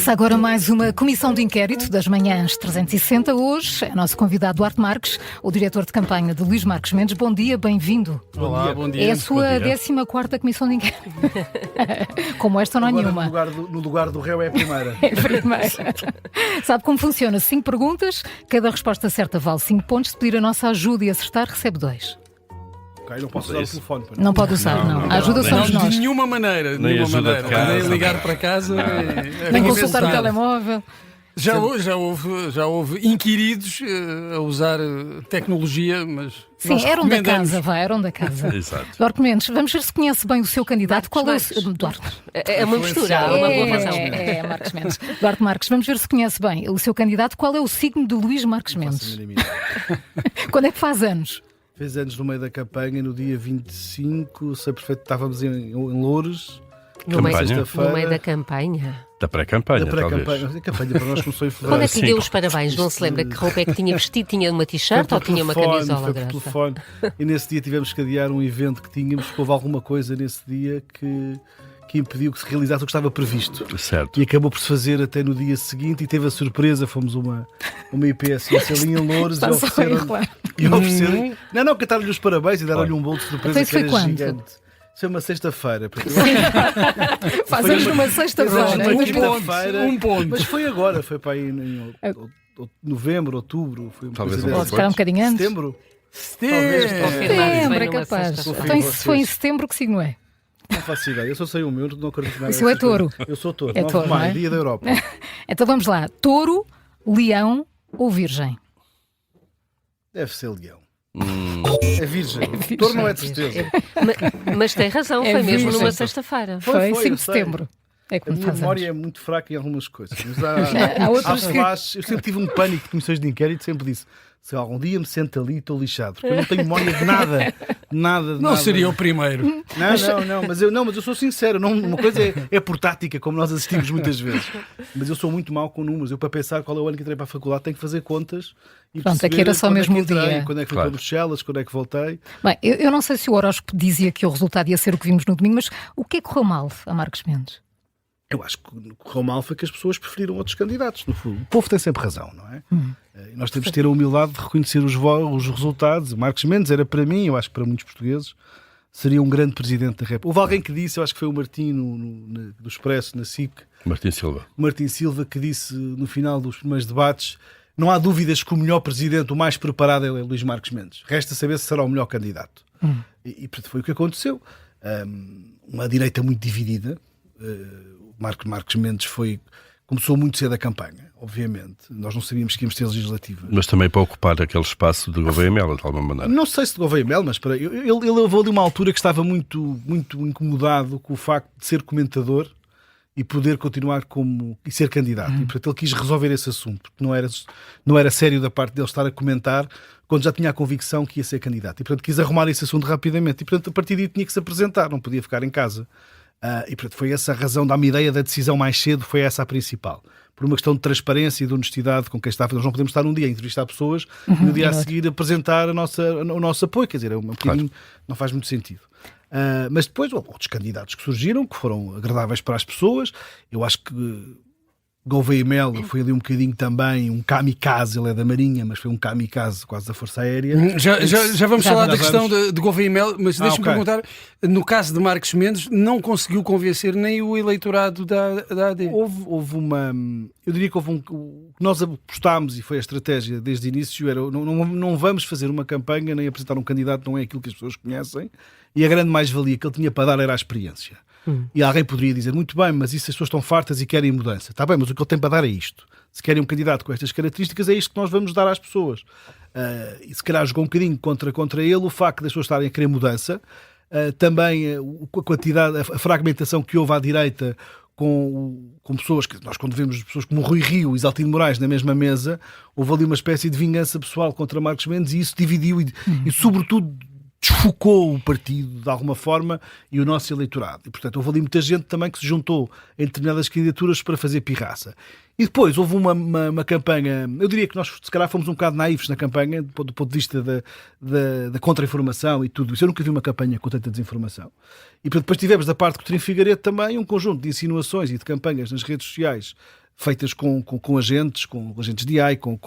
Começa agora mais uma comissão de inquérito das manhãs 360. Hoje é nosso convidado Duarte Marques, o diretor de campanha de Luís Marques Mendes. Bom dia, bem-vindo. Olá, bom dia. É a sua 14ª comissão de inquérito. Como esta não há nenhuma. No lugar do réu é a primeira. É a primeira. Sabe como funciona? 5 perguntas, cada resposta certa vale 5 pontos. Se pedir a nossa ajuda e acertar, recebe 2. Okay, não posso usar o telefone. Não pode usar, não. A ajuda somos nós. De nenhuma maneira. Nem ajuda de casa. Nem ligar para casa. Nem consultar o telemóvel. Já houve inquiridos a usar tecnologia, mas... Sim, eram da casa, eram da casa. Exato. Duarte Mendes, vamos ver se conhece bem o seu candidato. Qual é o... Duarte. É uma mistura, há uma boa razão. É, Marques Mendes. Duarte Marques, vamos ver se conhece bem o seu candidato. Qual é o signo de Luís Marques Mendes? Quando é que faz anos? Fez anos no meio da campanha, no dia 25, sei perfeito, estávamos em Loures. No meio da campanha? Da pré-campanha, talvez. A campanha para nós começou em fevereiro. Quando é que lhe deu os parabéns? Não se lembra que roupa é que tinha vestido? Tinha uma t-shirt ou tinha uma camisola grossa? Telefone. E nesse dia tivemos que adiar um evento que tínhamos, porque houve alguma coisa nesse dia que impediu que se realizasse o que estava previsto. Certo. E acabou por se fazer até no dia seguinte e teve a surpresa, fomos uma IPSS ali em Loures e ofereceram. Não, cantaram-lhe os parabéns e deram-lhe um bolo de surpresa que era gigante. Isso é uma sexta-feira. Fazemos numa sexta-feira. Um ponto. Mas foi agora, foi para aí em novembro, outubro. Foi talvez pode ficar um bocadinho antes. Setembro? Setembro é capaz. Então, se foi em setembro, que signo é? Não faço ideia. Eu só sei o meu, não acredito nada. O seu é touro. Eu sou touro. É touro, não é? Dia da Europa. Então vamos lá. Touro, leão ou virgem? Deve ser leão. É virgem. Touro não é de certeza. Mas tem razão, foi mesmo numa sexta-feira. Foi 5 de setembro. É a minha memória é muito fraca em algumas coisas. Mas há outras flashes. Eu sempre tive um pânico de comissões de inquérito, sempre disse: se algum dia me sento ali, estou lixado. Porque eu não tenho memória de nada. Não seria o primeiro. Não, mas eu sou sincero. Uma coisa é por tática, como nós assistimos muitas vezes. Mas eu sou muito mau com números. Eu, para pensar qual é o ano que entrei para a faculdade, tenho que fazer contas. E pronto, aqui era só mesmo o dia. Quando é que fui para Bruxelas, quando é que voltei. Bem, eu não sei se o horóscopo dizia que o resultado ia ser o que vimos no domingo, mas o que é que correu mal a Marques Mendes? Eu acho que correu mal foi que as pessoas preferiram outros candidatos. No fundo, o povo tem sempre razão, não é? Nós temos de ter a humildade de reconhecer os resultados. Marques Mendes era para mim, eu acho que para muitos portugueses, seria um grande presidente da República. Houve alguém que disse, eu acho que foi o Martim do Expresso, na SIC. Martim Silva, que disse no final dos primeiros debates: não há dúvidas que o melhor presidente, o mais preparado é Luís Marques Mendes. Resta saber se será o melhor candidato. E foi o que aconteceu. Uma direita muito dividida. Marques Mendes começou muito cedo a campanha, obviamente. Nós não sabíamos que íamos ter legislativa. Mas também para ocupar aquele espaço de Gouveia Melo, de alguma maneira. Não sei se de Gouveia Melo, mas ele levou ali uma altura que estava muito, muito incomodado com o facto de ser comentador e poder continuar e ser candidato. E portanto ele quis resolver esse assunto, porque não era sério da parte dele estar a comentar quando já tinha a convicção que ia ser candidato. E portanto quis arrumar esse assunto rapidamente. E portanto a partir daí tinha que se apresentar, não podia ficar em casa. E portanto foi essa a razão da minha ideia da decisão mais cedo, foi essa a principal. Por uma questão de transparência e de honestidade com quem está a fazer. Nós não podemos estar um dia a entrevistar pessoas e no dia a seguir apresentar o nosso apoio. Quer dizer, não faz muito sentido. Mas depois houve outros candidatos que surgiram, que foram agradáveis para as pessoas. Eu acho que Gouveia Melo foi ali um bocadinho também um kamikaze, ele é da Marinha, mas foi um kamikaze quase da Força Aérea. Já vamos falar da questão de Gouveia Melo, mas deixa-me perguntar, no caso de Marques Mendes, não conseguiu convencer nem o eleitorado da AD? Houve uma... Eu diria que nós apostámos, e foi a estratégia desde o início, era não vamos fazer uma campanha nem apresentar um candidato, não é aquilo que as pessoas conhecem, e a grande mais-valia que ele tinha para dar era a experiência. E alguém poderia dizer, muito bem, mas isso as pessoas estão fartas e querem mudança. Está bem, mas o que ele tem para dar é isto. Se querem um candidato com estas características, é isto que nós vamos dar às pessoas. E se calhar jogou um bocadinho contra ele o facto das pessoas estarem a querer mudança. Também a quantidade, a fragmentação que houve à direita com pessoas que nós, quando vemos pessoas como Rui Rio e Isaltino Moraes na mesma mesa, houve ali uma espécie de vingança pessoal contra Marques Mendes e isso dividiu e sobretudo, desfocou o partido de alguma forma e o nosso eleitorado. E, portanto, houve ali muita gente também que se juntou em determinadas candidaturas para fazer pirraça. E depois houve uma campanha, eu diria que nós se calhar fomos um bocado naivos na campanha, do ponto de vista da contra-informação e tudo isso. Eu nunca vi uma campanha com tanta desinformação. E depois tivemos da parte de Coutinho Figueiredo também um conjunto de insinuações e de campanhas nas redes sociais feitas com agentes, com agentes de AI, com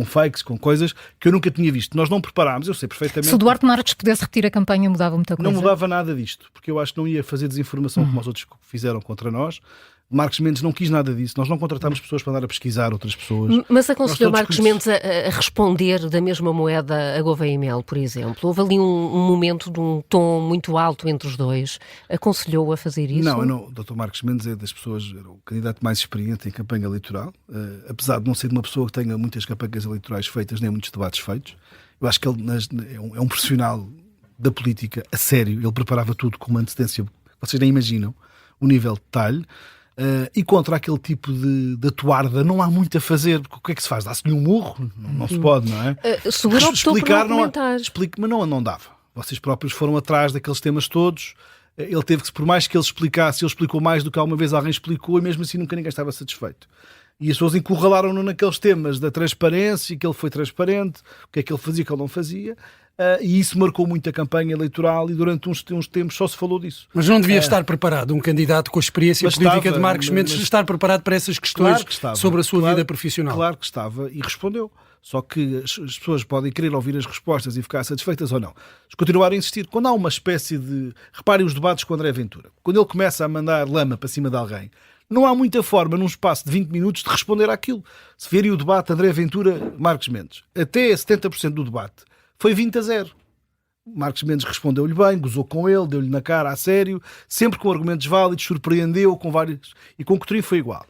fakes, com coisas que eu nunca tinha visto. Nós não preparámos, eu sei perfeitamente. Se o Duarte Marques pudesse repetir a campanha, mudava muita coisa? Não mudava nada disto, porque eu acho que não ia fazer desinformação como os outros fizeram contra nós. Marcos Mendes não quis nada disso. Nós não contratámos pessoas para andar a pesquisar outras pessoas. Mas aconselhou Marcos Mendes a responder da mesma moeda a Gouveia e Mel, por exemplo? Houve ali um momento de um tom muito alto entre os dois. Aconselhou a fazer isso? Não, o Dr. Marcos Mendes é das pessoas, era o candidato mais experiente em campanha eleitoral, apesar de não ser de uma pessoa que tenha muitas campanhas eleitorais feitas, nem muitos debates feitos. Eu acho que ele é um profissional da política a sério. Ele preparava tudo com uma antecedência, vocês nem imaginam o nível de detalhe. E contra aquele tipo de atuarda não há muito a fazer, porque o que é que se faz? Dá-se-lhe um murro? Não se pode, não é? Seguro optou por não comentar. Mas não dava. Vocês próprios foram atrás daqueles temas todos. Ele teve que, por mais que ele explicasse, ele explicou mais do que alguma vez alguém explicou, e mesmo assim nunca ninguém estava satisfeito. E as pessoas encurralaram-no naqueles temas da transparência, que ele foi transparente, o que é que ele fazia, o que ele não fazia. E isso marcou muito a campanha eleitoral e durante uns tempos só se falou disso. Mas não devia estar preparado um candidato com a experiência política de Marcos Mendes estar preparado para essas questões sobre a sua vida profissional? Claro que estava e respondeu. Só que as pessoas podem querer ouvir as respostas e ficar satisfeitas ou não. Continuar a insistir. Quando há uma espécie de... Reparem os debates com André Ventura. Quando ele começa a mandar lama para cima de alguém, não há muita forma, num espaço de 20 minutos, de responder àquilo. Se virem o debate André Ventura-Marcos Mendes, até 70% do debate foi 20-0. Marcos Mendes respondeu-lhe bem, gozou com ele, deu-lhe na cara a sério, sempre com argumentos válidos, surpreendeu com vários... E com Coutinho foi igual.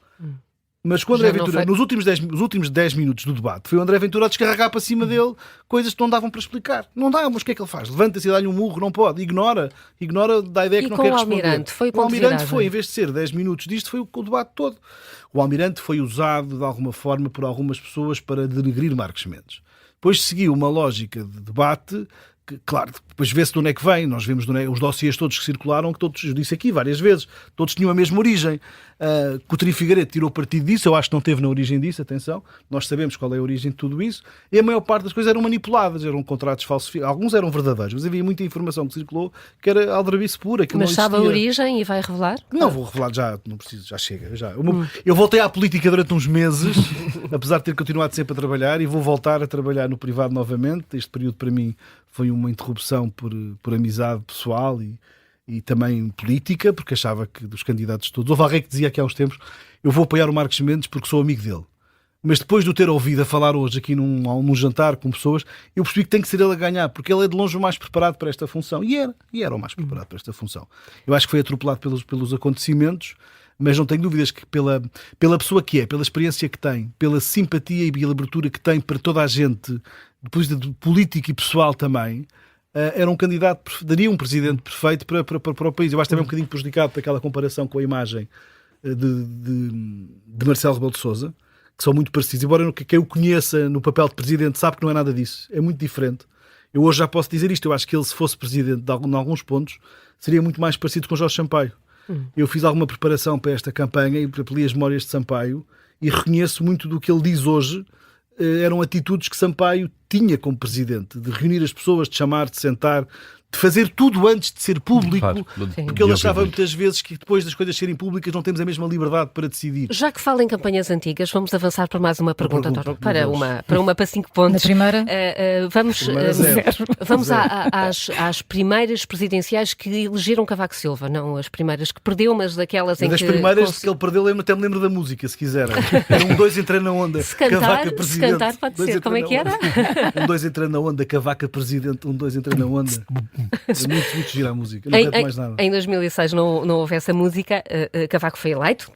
Mas com André Ventura, nos últimos 10 minutos do debate, foi o André Ventura a descarregar para cima dele coisas que não davam para explicar. Não dá, mas o que é que ele faz? Levanta-se e dá-lhe um murro, não pode, ignora, dá a ideia que não quer responder. O Almirante foi, em vez de ser 10 minutos disto, foi o debate todo. O Almirante foi usado de alguma forma por algumas pessoas para denegrir Marcos Mendes. Depois seguiu uma lógica de debate que, claro, depois vê-se de onde é que vem. Nós vemos os dossiês todos que circularam, que todos, eu disse aqui várias vezes, todos tinham a mesma origem. Coutinho Figueiredo tirou partido disso, eu acho que não teve na origem disso, atenção, nós sabemos qual é a origem de tudo isso, e a maior parte das coisas eram manipuladas, eram contratos falsificados, alguns eram verdadeiros, mas havia muita informação que circulou que era aldrabice pura. Mas sabe a origem e vai revelar? Não vou revelar já, não preciso, já chega. Eu voltei à política durante uns meses, apesar de ter continuado sempre a trabalhar, e vou voltar a trabalhar no privado novamente. Este período para mim foi uma interrupção por amizade pessoal e também política, porque achava que dos candidatos todos... Houve alguém que dizia aqui há uns tempos, eu vou apoiar o Marcos Mendes porque sou amigo dele. Mas depois de o ter ouvido a falar hoje aqui num jantar com pessoas, eu percebi que tem que ser ele a ganhar, porque ele é de longe o mais preparado para esta função. E era o mais preparado para esta função. Eu acho que foi atropelado pelos acontecimentos, mas não tenho dúvidas que pela pessoa que é, pela experiência que tem, pela simpatia e pela abertura que tem para toda a gente, depois de político e pessoal também, era um candidato, daria um presidente perfeito para o país. Eu acho também um bocadinho prejudicado por aquela comparação com a imagem de Marcelo Rebelo de Sousa, que são muito parecidos. Embora quem o conheça no papel de presidente sabe que não é nada disso. É muito diferente. Eu hoje já posso dizer isto. Eu acho que ele, se fosse presidente de alguns pontos, seria muito mais parecido com Jorge Sampaio. Eu fiz alguma preparação para esta campanha e li as memórias de Sampaio e reconheço muito do que ele diz hoje. Eram atitudes que Sampaio tinha como presidente, de reunir as pessoas, de chamar, de sentar, de fazer tudo antes de ser público, claro, porque ele achava muitas vezes que depois das coisas serem públicas não temos a mesma liberdade para decidir. Já que fala em campanhas antigas, vamos avançar para mais uma pergunta, para 5 pontos. Na primeira? Vamos às primeiras presidenciais que elegeram Cavaco Silva, não as primeiras que perdeu, mas daquelas em que... Das primeiras que ele perdeu, eu até me lembro da música, se quiserem. Era um 2 entrando na onda, Cavaco presidente. Se cantar pode ser, como é que era? Um 2 entrando na onda, Cavaco presidente, um 2 entrando na onda. É muito gira a música, não quero mais nada. Em 2006 não houve essa música, Cavaco foi eleito.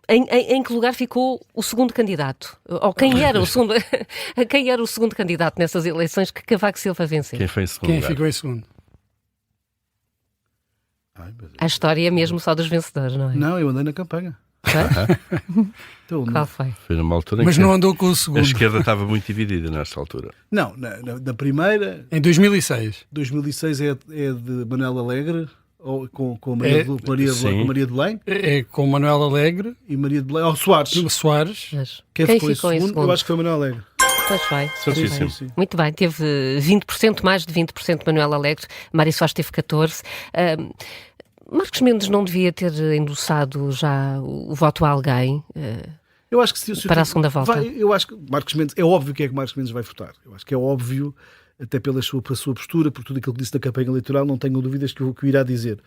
Em que lugar ficou o segundo candidato? Ou quem era o segundo candidato nessas eleições que Cavaco Silva venceu? Quem foi em segundo? Quem ficou em segundo? A história é mesmo só dos vencedores, não é? Não, eu andei na campanha. Então, qual foi? Foi numa altura em mas que não andou com o segundo. A esquerda estava muito dividida nessa altura. Não, na primeira... Em 2006. 2006 é de Manuel Alegre, ou com Maria de Belém. É com Manuel Alegre. E Maria de Belém. Soares. Quem ficou em segundo? Eu acho que foi Manuel Alegre. Pois vai. Sim. Muito bem, teve 20%, mais de 20% Manuel Alegre, Mário Soares teve 14%. Marcos Mendes não devia ter endossado já o voto a alguém eu acho que se para a segunda volta? Eu acho que Marcos Mendes, é óbvio que é que Marcos Mendes vai votar. Eu acho que é óbvio, até pela sua postura, por tudo aquilo que disse na campanha eleitoral, não tenho dúvidas que o irá dizer.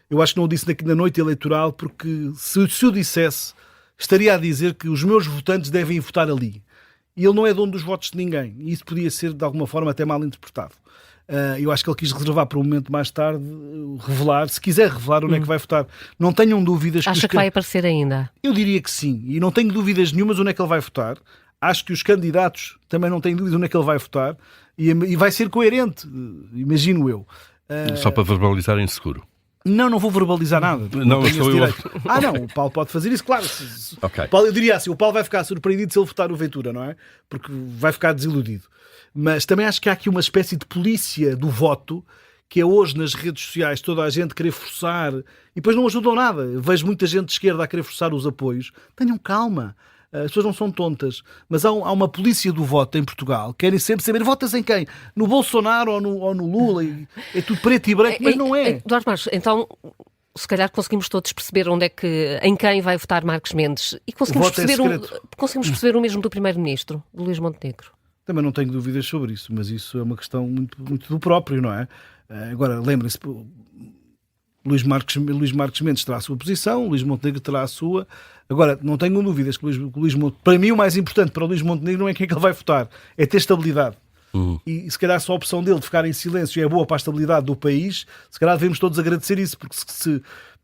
Eu acho que não o disse na noite eleitoral, porque se o dissesse, estaria a dizer que os meus votantes devem votar ali. E ele não é dono dos votos de ninguém. E isso podia ser, de alguma forma, até mal interpretado. Eu acho que ele quis reservar para um momento mais tarde, revelar, se quiser revelar onde é que vai votar. Não tenham dúvidas. Acha que vai aparecer ainda? Eu diria que sim. E não tenho dúvidas nenhumas onde é que ele vai votar. Acho que os candidatos também não têm dúvidas onde é que ele vai votar. E vai ser coerente, imagino eu. Só para verbalizar em seguro. Não vou verbalizar nada. Não estou eu. Não, o Paulo pode fazer isso, claro. Okay. Paulo, eu diria assim, o Paulo vai ficar surpreendido se ele votar o Ventura, não é? Porque vai ficar desiludido. Mas também acho que há aqui uma espécie de polícia do voto, que é hoje nas redes sociais toda a gente querer forçar, e depois não ajudam nada. Eu vejo muita gente de esquerda a querer forçar os apoios. Tenham calma. As pessoas não são tontas, mas há uma polícia do voto em Portugal. Querem sempre saber, votas em quem? No Bolsonaro ou no Lula? É tudo preto e branco, mas não é. Eduardo Marques, então se calhar conseguimos todos perceber em quem vai votar Marcos Mendes. E conseguimos perceber o mesmo do Primeiro-Ministro, do Luís Montenegro. Também não tenho dúvidas sobre isso, mas isso é uma questão muito, muito do próprio, não é? Agora, lembrem-se, Luís Marcos Mendes terá a sua posição, Luís Montenegro terá a sua. Agora, não tenho dúvidas que para mim o mais importante para o Luís Montenegro não é quem é que ele vai votar, é ter estabilidade. E se calhar só a opção dele de ficar em silêncio é boa para a estabilidade do país, se calhar devemos todos agradecer isso, porque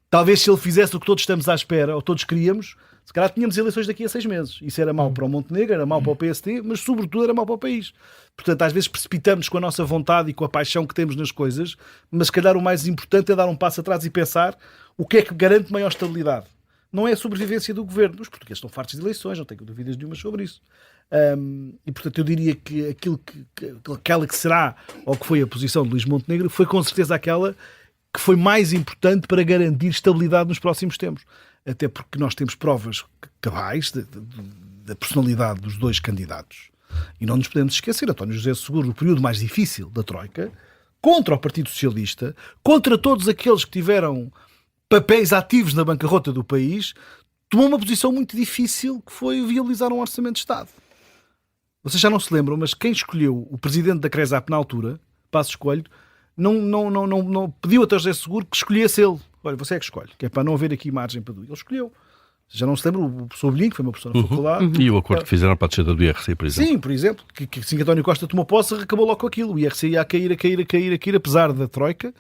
talvez se ele fizesse o que todos estamos à espera, ou todos queríamos, se calhar tínhamos eleições daqui a 6 meses. Isso era mau para o Montenegro, era mau para o PSD, mas sobretudo era mau para o país. Portanto, às vezes precipitamos com a nossa vontade e com a paixão que temos nas coisas, mas se calhar o mais importante é dar um passo atrás e pensar o que é que garante maior estabilidade. Não é a sobrevivência do governo. Os portugueses estão fartos de eleições, não tenho dúvidas nenhumas sobre isso. E, portanto, eu diria que aquela que será, ou que foi a posição de Luís Montenegro, foi com certeza aquela que foi mais importante para garantir estabilidade nos próximos tempos. Até porque nós temos provas cabais da personalidade dos dois candidatos. E não nos podemos esquecer, António José Seguro, no período mais difícil da Troika, contra o Partido Socialista, contra todos aqueles que tiveram papéis ativos na bancarrota do país, tomou uma posição muito difícil, que foi viabilizar um orçamento de Estado. Vocês já não se lembram, mas quem escolheu o presidente da CRESAP na altura, Passos Coelho, não pediu a António José Seguro que escolhesse ele. Olha, você é que escolhe, que é para não haver aqui margem para dúvida. Ele escolheu. Já não se lembra o professor Belinho, que foi meu professor na faculdade. E o acordo que fizeram para a descida do IRC, por exemplo. Sim, por exemplo, que assim que António Costa tomou posse, acabou logo com aquilo. O IRC ia a cair, apesar da Troika,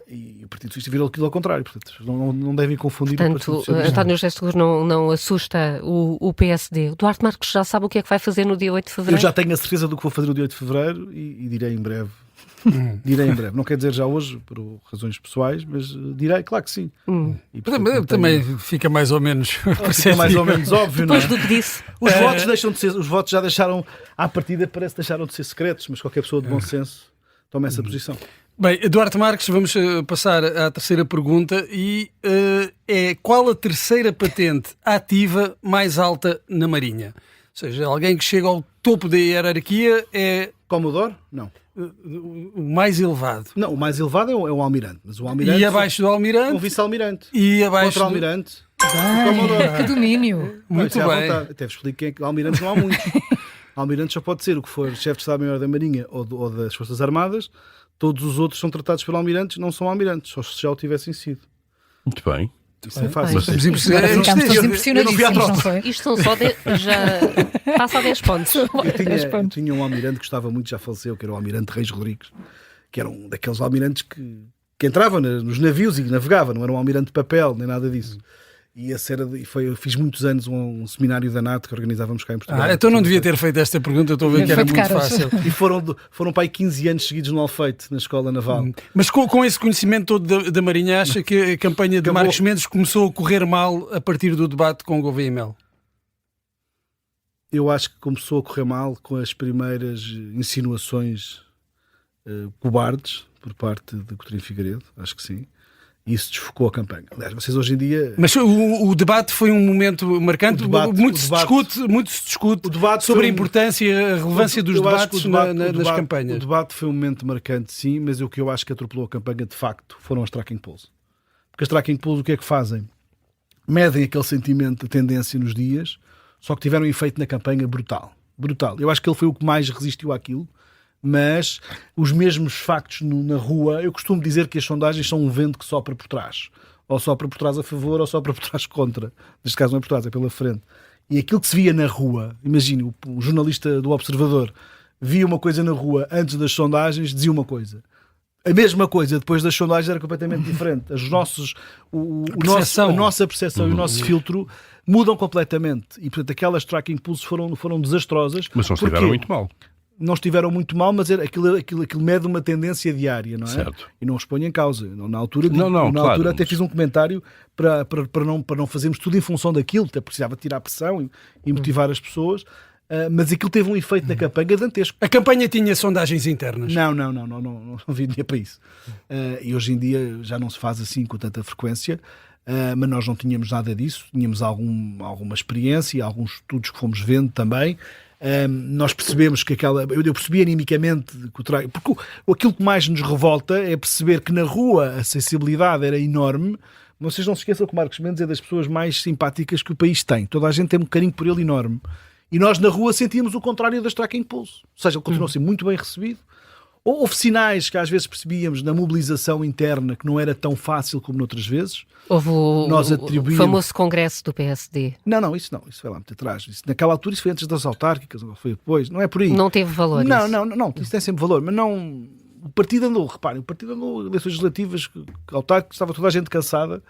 e o Partido Socialista virou aquilo ao contrário. Portanto, não devem confundir. Portanto, António José Seguro não assusta o PSD. O Duarte Marcos já sabe o que é que vai fazer no dia 8 de fevereiro? Eu já tenho a certeza do que vou fazer no dia 8 de fevereiro e direi em breve. Direi em breve. Não quer dizer já hoje, por razões pessoais, mas direi, claro que sim. E, portanto, também fica mais ou menos fica mais ou menos óbvio, depois não é? do que disse. Os votos já deixaram, à partida parece que deixaram de ser secretos, mas qualquer pessoa de bom senso toma essa posição. Bem, Eduardo Marques, vamos passar à terceira pergunta e qual a terceira patente ativa mais alta na Marinha? Ou seja, alguém que chega ao topo da hierarquia é... Commodore? Não. O mais elevado. Não, o mais elevado é o almirante. Mas o almirante, e abaixo do almirante? O vice-almirante. E abaixo do almirante? Que domínio. Muito bem. Até vos explico quem é que almirante não há muitos. Almirante só pode ser o que for chefe de Estado-Maior da Marinha ou das Forças Armadas. Todos os outros são tratados por almirantes, não são almirantes, só se já o tivessem sido. Muito bem. Isso é fácil. Ficámos todos impressionadíssimos, não foi? Isto são só já passa a 10 pontos. Eu tinha um almirante que gostava muito, já faleceu, que era o almirante Reis Rodrigues, que era um daqueles almirantes que entrava nos navios e navegava, não era um almirante de papel, nem nada disso. E eu fiz muitos anos um seminário da NATO que organizávamos cá em Portugal. Então não devia ter feito esta pergunta, eu estou a ver que era muito fácil. E foram para aí 15 anos seguidos no Alfeite, na Escola Naval. Mas com esse conhecimento todo da Marinha, acha que a campanha de Marcos Mendes começou a correr mal a partir do debate com Gouveia e Mel? Eu acho que começou a correr mal com as primeiras insinuações cobardes por parte de Coutinho Figueiredo, acho que sim. E isso desfocou a campanha. Aliás, vocês hoje em dia... Mas o debate foi um momento marcante. Muito se discute sobre a importância e a relevância dos debates nas campanhas. O debate foi um momento marcante, sim, mas o que eu acho que atropelou a campanha, de facto, foram as tracking polls. porque as tracking polls o que é que fazem? Medem aquele sentimento de tendência nos dias, só que tiveram um efeito na campanha brutal. Brutal. Eu acho que ele foi o que mais resistiu àquilo, mas os mesmos factos na rua, eu costumo dizer que as sondagens são um vento que sopra por trás. Ou sopra por trás a favor, ou sopra por trás contra. Neste caso não é por trás, é pela frente. E aquilo que se via na rua, imagine, o jornalista do Observador via uma coisa na rua antes das sondagens, dizia uma coisa. A mesma coisa depois das sondagens era completamente diferente. A nossa percepção e o nosso filtro mudam completamente. E, portanto, aquelas tracking polls foram desastrosas. Mas não estiveram muito mal. Não estiveram muito mal, mas aquilo mede uma tendência diária, não é? Certo. E não os ponho em causa. Na altura, claro, até fiz um comentário para não fazermos tudo em função daquilo, até precisava tirar a pressão e motivar as pessoas. Mas aquilo teve um efeito na campanha dantesco. A campanha tinha sondagens internas? Não havia dinheiro para isso. E hoje em dia já não se faz assim com tanta frequência, mas nós não tínhamos nada disso. Tínhamos alguma experiência, alguns estudos que fomos vendo também. Nós percebemos que eu percebi animicamente porque aquilo que mais nos revolta é perceber que na rua a sensibilidade era enorme. Vocês não se esqueçam que o Marcos Mendes é das pessoas mais simpáticas que o país tem. Toda a gente tem um carinho por ele enorme. E nós na rua sentíamos o contrário das tracking polls. Ou seja, ele continuou a ser muito bem recebido. Houve sinais que às vezes percebíamos na mobilização interna que não era tão fácil como noutras vezes. Houve o famoso congresso do PSD. Não, isso foi lá muito atrás. Naquela altura isso foi antes das autárquicas, ou foi depois. Não é por aí. Não teve valor Não, isso tem sempre valor. Mas não... O partido andou, reparem, eleições legislativas, autárquicas, estava toda a gente cansada.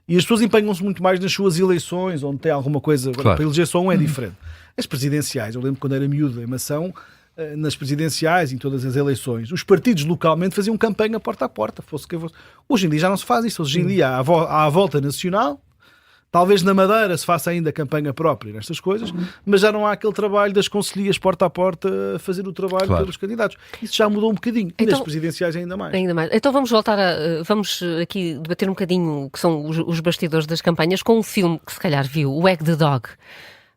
E as pessoas empenham-se muito mais nas suas eleições, onde tem alguma coisa... Agora, para eleger só um é diferente. As presidenciais, eu lembro quando era miúdo em Mação, nas presidenciais, em todas as eleições, os partidos localmente faziam campanha porta a porta, fosse que fosse. Hoje em dia já não se faz isso. Hoje em dia há a volta nacional, talvez na Madeira se faça ainda campanha própria nestas coisas, mas já não há aquele trabalho das conselhias porta a porta a fazer o trabalho pelos candidatos. Isso já mudou um bocadinho. E nas presidenciais ainda mais. Então vamos voltar vamos aqui debater um bocadinho o que são os bastidores das campanhas com um filme que se calhar viu, o Wag the Dog.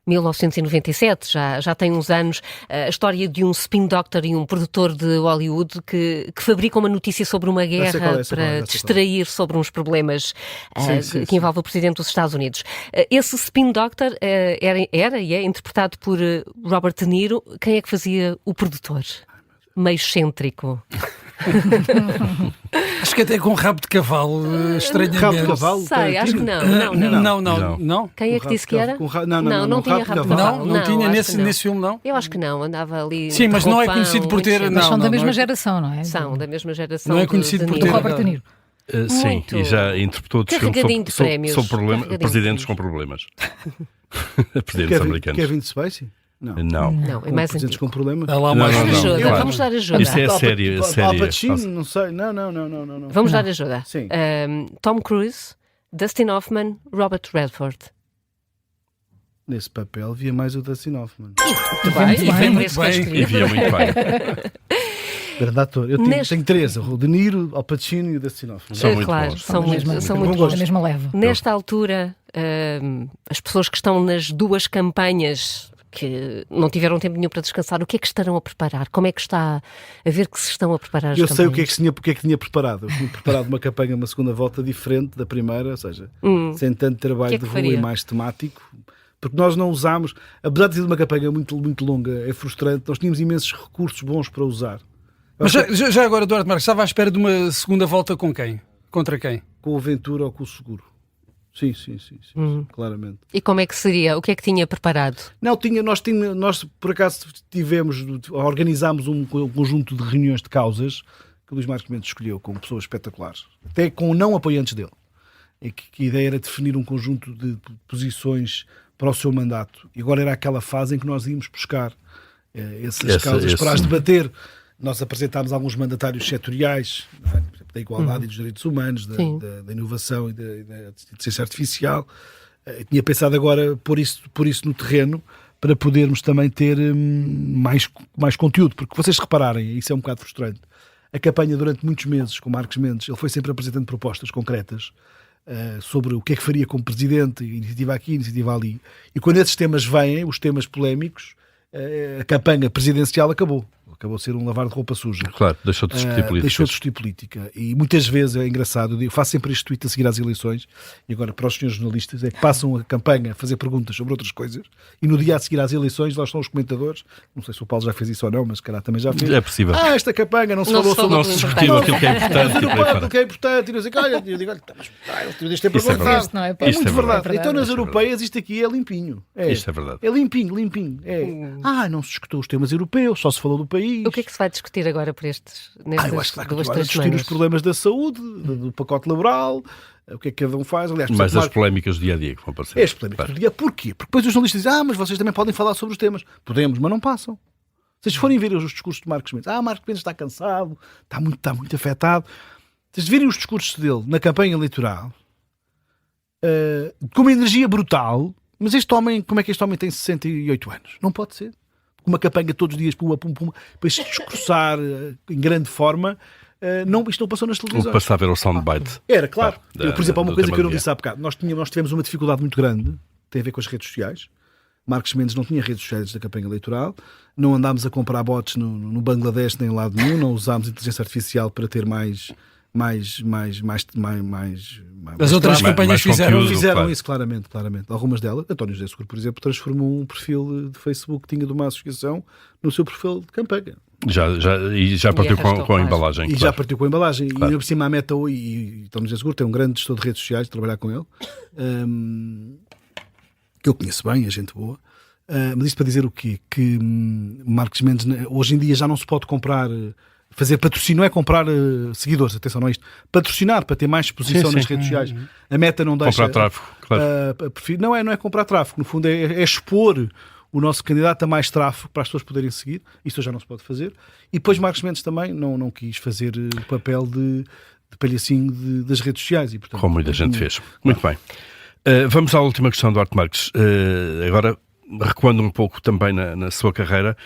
1997, já tem uns anos, a história de um spin doctor e um produtor de Hollywood que fabrica uma notícia sobre uma guerra para distrair sobre uns problemas que envolvem o Presidente dos Estados Unidos. Esse spin doctor era e é interpretado por Robert De Niro. Quem é que fazia o produtor? Meio excêntrico. Acho que até com rabo de cavalo, estranhamente. Rabo de cavalo? Sei, acho que não. Não. Quem é que disse que era? Não tinha rabo de cavalo. Não tinha nesse filme, não? Eu acho que não, andava ali. Sim, mas não é conhecido por ter. Mas são da mesma geração, não é? São da mesma geração. Não é conhecido por ter. Robert De Niro. Sim, e já interpretou outros filmes sobre presidentes com problemas. Presidentes americanos. Kevin Spacey? Não, é mais presentes antigo. com problemas. Vamos dar ajuda. Isso é sério. Al Pacino, não sei. Não. Vamos dar ajuda. Sim. Tom Cruise, Dustin Hoffman, Robert Redford. Nesse papel via mais o Dustin Hoffman. E foi por isso que eu escolhi. E via muito bem. Grande ator. Eu tenho três: o De Niro, Al Pacino e o Dustin Hoffman. São muito claro, bons. são muito bons. A mesma leva. Nesta altura, as pessoas que estão nas duas campanhas, que não tiveram tempo nenhum para descansar, o que é que estarão a preparar? Como é que está a ver que se estão a preparar as campanhas? Eu sei o que é que tinha preparado. Eu tinha preparado uma campanha, uma segunda volta diferente da primeira, ou seja, sem tanto trabalho de rua e mais temático. Porque nós não usámos, apesar de ser uma campanha muito, muito longa, é frustrante, nós tínhamos imensos recursos bons para usar. Mas já agora, Duarte Marques, estava à espera de uma segunda volta com quem? Contra quem? Com o Ventura ou com o Seguro. Sim, claramente. E como é que seria? O que é que tinha preparado? Nós por acaso organizámos um conjunto de reuniões de causas que o Luís Marcos Mendes escolheu com pessoas espetaculares, até com não apoiantes dele. E que a ideia era definir um conjunto de posições para o seu mandato. E agora era aquela fase em que nós íamos buscar essas causas para as debater. Nós apresentámos alguns mandatários setoriais, da igualdade e dos direitos humanos, da inovação e da inteligência artificial. Tinha pensado agora pôr isso no terreno para podermos também ter mais conteúdo, porque vocês repararem, isso é um bocado frustrante, a campanha durante muitos meses com Marcos Mendes, ele foi sempre apresentando propostas concretas sobre o que é que faria como presidente, iniciativa aqui, iniciativa ali, e quando esses temas vêm, os temas polémicos, a campanha presidencial acabou. Acabou de ser um lavar de roupa suja. Claro, deixou de discutir política. Deixou de discutir política. E muitas vezes é engraçado, eu faço sempre este tweet a seguir às eleições, e agora para os senhores jornalistas, é que passam a campanha a fazer perguntas sobre outras coisas, e no dia a seguir às eleições, lá estão os comentadores, não sei se o Paulo já fez isso ou não, mas calhar também já fez. É possível. Esta campanha não se falou sobre... Não se discutiu aquilo que é importante. Aquilo que é importante, e não sei o que, olha, eu digo, mas isto é perguntado. É muito verdade. Então nas europeias isto aqui é limpinho. Isto é verdade. É limpinho. Não se discutiu os temas europeus, só se falou do país. O que é que se vai discutir agora por nestas eu acho que vai duas, continuar a 3 discutir semanas? os problemas da saúde, do pacote laboral, o que é que cada um faz. Aliás, mas as polémicas do dia-a-dia que vão aparecer. As polémicas do dia. Porquê? Porque depois os jornalistas dizem, mas vocês também podem falar sobre os temas. Podemos, mas não passam. Se vocês forem ver os discursos de Marcos Mendes, Marcos Mendes está cansado, está muito afetado. Se virem os discursos dele na campanha eleitoral, com uma energia brutal, mas este homem, como é que este homem tem 68 anos? Não pode ser. Uma campanha todos os dias, pum, depois se discursar em grande forma, isto não passou nas televisões. O que passava era o soundbite. Era, claro. Por exemplo, há uma coisa que eu não disse há bocado. Nós tivemos uma dificuldade muito grande, tem a ver com as redes sociais. Marcos Mendes não tinha redes sociais da campanha eleitoral, não andámos a comprar bots no Bangladesh nem em lado nenhum, não usámos inteligência artificial para ter mais as outras campanhas fizeram isso claramente. Algumas delas, António José Seguro, por exemplo, transformou um perfil de Facebook que tinha de uma associação no seu perfil de campanha. Já partiu com a embalagem. E claro. Já partiu com a embalagem. Claro. E por cima a Meta e António José Seguro tem um grande gestor de redes sociais, de trabalhar com ele, que eu conheço bem, é gente boa. Mas isto para dizer o quê? Que Marcos Mendes, hoje em dia já não se pode comprar... Fazer patrocínio não é comprar seguidores, atenção, não é isto. Patrocinar para ter mais exposição nas redes sociais. A Meta não deixa... Comprar tráfego, claro. Não é comprar tráfego. No fundo é expor o nosso candidato a mais tráfego para as pessoas poderem seguir. Isso já não se pode fazer. E depois Marcos Mendes também não quis fazer o papel de palhacinho das redes sociais. E, portanto, como muita gente fez. Muito bem. Vamos à última questão do Duarte Marques. Agora, recuando um pouco também na sua carreira,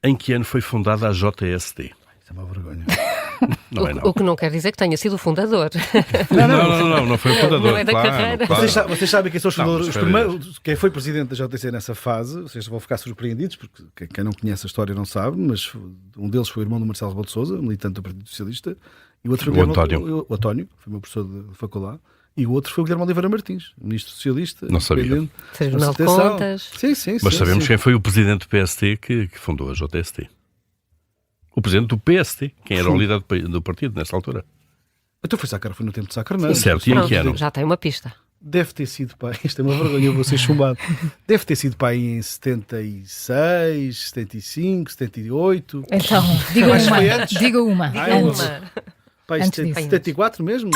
em que ano foi fundada a JSD? É uma vergonha. O que não quer dizer que tenha sido o fundador. Não foi o fundador. Não é da carreira. Claro. Vocês sabem quem são os fundadores? Os primeiros, quem foi presidente da JTC nessa fase, vocês vão ficar surpreendidos, porque quem não conhece a história não sabe, mas um deles foi o irmão do Marcelo Rebelo de Sousa, militante do Partido Socialista, e o outro foi o António, foi meu professor de faculdade, e o outro foi o Guilherme Oliveira Martins, ministro socialista. Não sabia. Tribunal de Contas. Sim. Mas sabemos quem foi o presidente do PST que fundou a JST. O presidente do PST, quem era o líder do partido nessa altura. Então foi no tempo de Sá Carneiro. Certo, e em que ano? Já tem uma pista. Deve ter sido, isto é uma vergonha, eu vou ser chumbado. Deve ter sido em 76, 75, 78. Então, diga uma. 74 mesmo?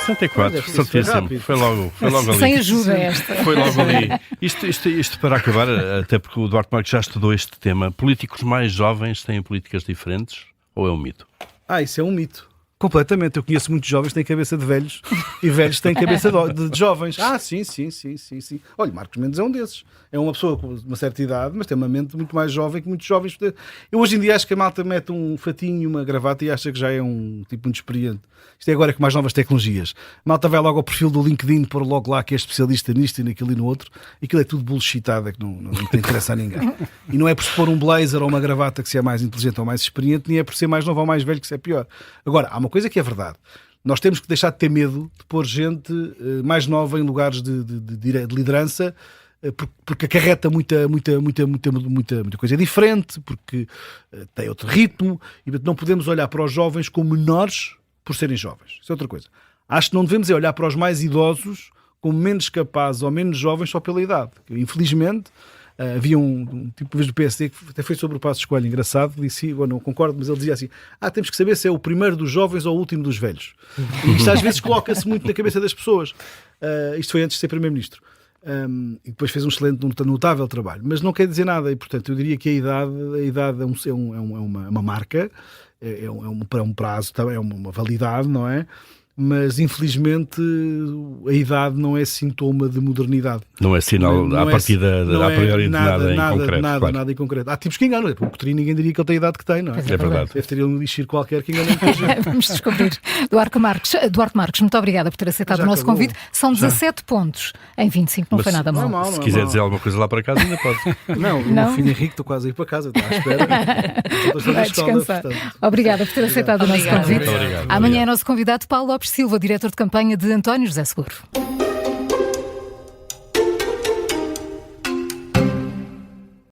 74, certíssimo. Foi logo ali. Sem ajuda esta. Foi logo ali. Isto para acabar, até porque o Duarte Marques já estudou este tema. Políticos mais jovens têm políticas diferentes ou é um mito? Isso é um mito. Completamente. Eu conheço muitos jovens que têm cabeça de velhos e velhos têm cabeça de jovens. Sim. Olha, Marcos Mendes é um desses. É uma pessoa com uma certa idade, mas tem uma mente muito mais jovem que muitos jovens. Eu hoje em dia acho que a malta mete um fatinho e uma gravata e acha que já é um tipo muito experiente. Isto é agora com mais novas tecnologias. A malta vai logo ao perfil do LinkedIn, pôr logo lá que é especialista nisto e naquilo e no outro. E aquilo é tudo bullshitado, é que não tem interesse a ninguém. E não é por se pôr um blazer ou uma gravata que se é mais inteligente ou mais experiente, nem é por ser mais novo ou mais velho que se é pior. Agora, há uma coisa que é verdade. Nós temos que deixar de ter medo de pôr gente mais nova em lugares de liderança, porque acarreta muita coisa diferente, porque tem outro ritmo, e não podemos olhar para os jovens como menores por serem jovens. Isso é outra coisa. Acho que não devemos olhar para os mais idosos como menos capazes ou menos jovens só pela idade. Infelizmente, havia um tipo do PSD que até foi sobre o Passos Coelho, engraçado, disse, eu não concordo, mas ele dizia assim, temos que saber se é o primeiro dos jovens ou o último dos velhos. E isto às vezes coloca-se muito na cabeça das pessoas. Isto foi antes de ser Primeiro-Ministro. E depois fez um excelente, notável trabalho. Mas não quer dizer nada, e portanto eu diria que a idade é uma marca, é um prazo, é uma validade, não é? mas infelizmente a idade não é sintoma de modernidade. Não é sinal à partida, a priori, de nada em concreto. Nada em concreto. Há tipos que enganam. O Coutinho ninguém diria que ele tem a idade que tem, não é? É verdade. Deve ter um lixir qualquer que engana muita gente. Vamos descobrir. Duarte Marques, muito obrigada por ter aceitado Já o nosso acabou. convite. São 17 pontos em 25, não Mas foi nada mal. Não é mau, Se não é quiser mau. dizer alguma coisa lá para casa, ainda pode. Não, o Não? meu filho Henrique, estou quase a ir para casa, estou à espera. Estou a Vai escola, descansar. portanto. Obrigada por ter aceitado o nosso Obrigada. convite. Muito obrigado. Amanhã é nosso convidado Paulo Lopes Silva, diretor de campanha de António José Seguro.